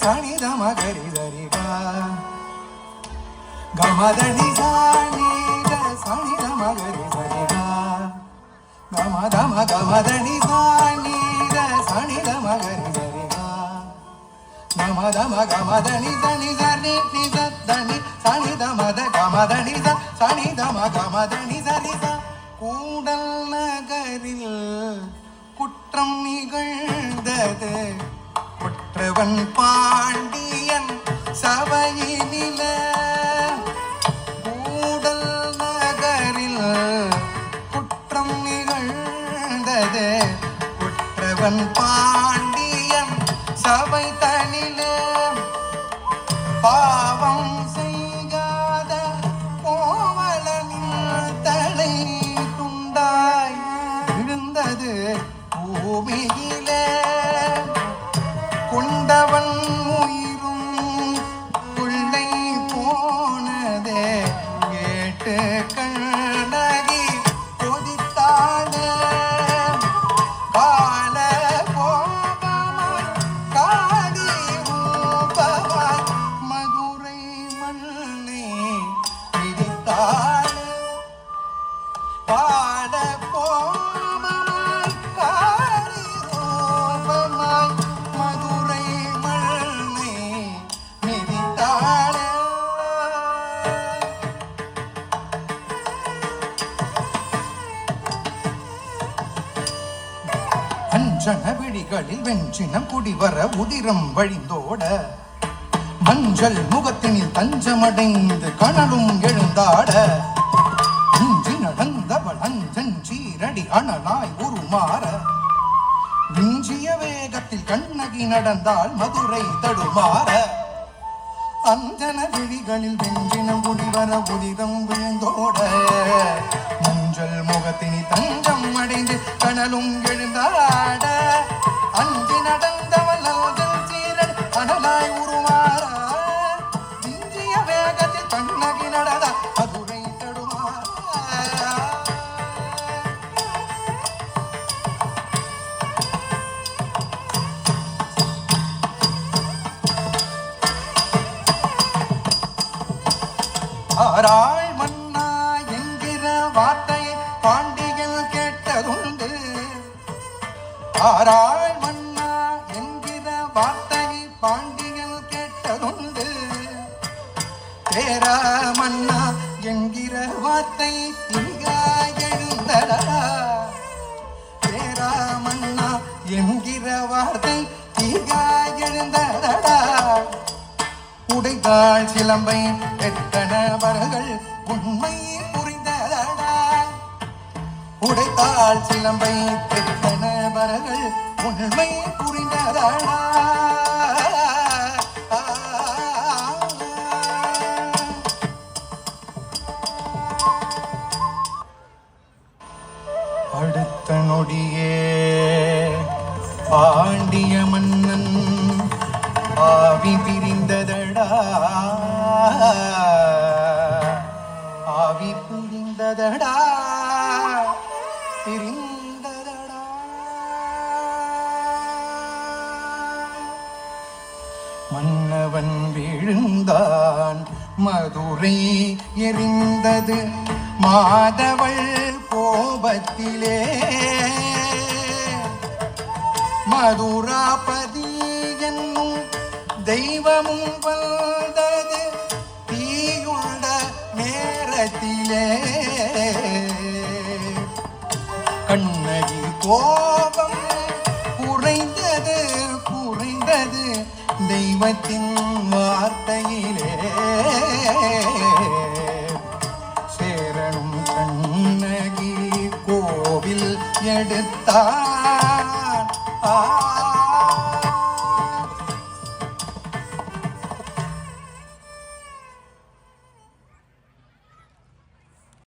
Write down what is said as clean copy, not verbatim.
சனித மகரி சரிகா கமதனி சானித சனித மகரி சரிகா கமதம கமதனி சானித சனித மகரி சரிகா கமதம கமதனி சனி சனி நிதனி சனித மத கமதனி சனிதம கமதனி சரிதா கூடல் நகரில் குற்றம் நிகழ்ந்தது குற்றவன் பாண்டியன் சபையினில கூடல் நகரில் குற்றம் நிகழ்ந்தது குற்றவன் பாண்டியன் சபை தனில பாவம் செய்யாத கோவலனின் தலை துண்டாய் விழுந்தது பூமியிலே கொண்டவன் உயிரும் கொள்ளை போனதே கேட்டு கண்ணகி கொதித்தாளே கால கோபமாய் காடி ரூபமாய் மதுரை மண்ணை மிதித்தாளே பாட கோபமாய் காடி ரூபமாய் மதுரை மண்ணை மிதித்தாளே அஞ்சன விழிகளில் வெஞ்சினம் குடிவர உதிரம் வழிந்தோட மஞ்சள் முகத்தினில் தஞ்சமடைந்து கனலும் எழுந்தாட அஞ்சி நடந்தவள் அஞ்சன் சீரடி அனலாய் உருமாற விஞ்சிய வேகத்தில் கண்ணகி நடந்தால் மதுரை தடுமாற அஞ்சன விழிகளில் வெஞ்சினம் குடிவர உதிரம் விழுந்தோட மஞ்சள் முகத்தினில் தஞ்சம் அடைந்து கனலும் எழுந்தாட அஞ்சி நடந்தவள் அஞ்சன் சீரடி அனலாய் உருமாற விஞ்சிய வேகத்தில் கண்ணகி நடந்த மதுரை தடுமாற ஆராய் மன்னா என்கிற வார்த்தையை பாண்டியன் கேட்டதுண்டு ஆராய் மன்னா என்கிற வார்த்தையை பாண்டியன் கேட்டதுண்டு தேரா மன்னா என்கிற வார்த்தை திகா எழுந்தடா தேரா மன்னா என்கிற வார்த்தை திகா எழுந்தடா உடைத்தாள் சிலம்பை எத்தனவர்கள் உண்மை புரிந்ததடா உடைத்தாள் சிலம்பை எத்தனவர்கள் உண்மை புரிந்ததடா அடுத்த நொடியே பாண்டிய மன்னன் ஆவி பிரிந்ததடா ஆவி பிரிந்ததடா பிரிந்ததடா மன்னவன் விழுந்தான் மதுரை எரிந்தது மாதவள் கோபத்திலே மதுராபதி என்னும் தெய்வமும் வந்தது தீயுண்ட நேரத்திலே கண்ணகி கோபம் குறைந்தது குறைந்தது தெய்வத்தின் வார்த்தையிலே சேரனும் கண்ணகி கோவில் எடுத்தார்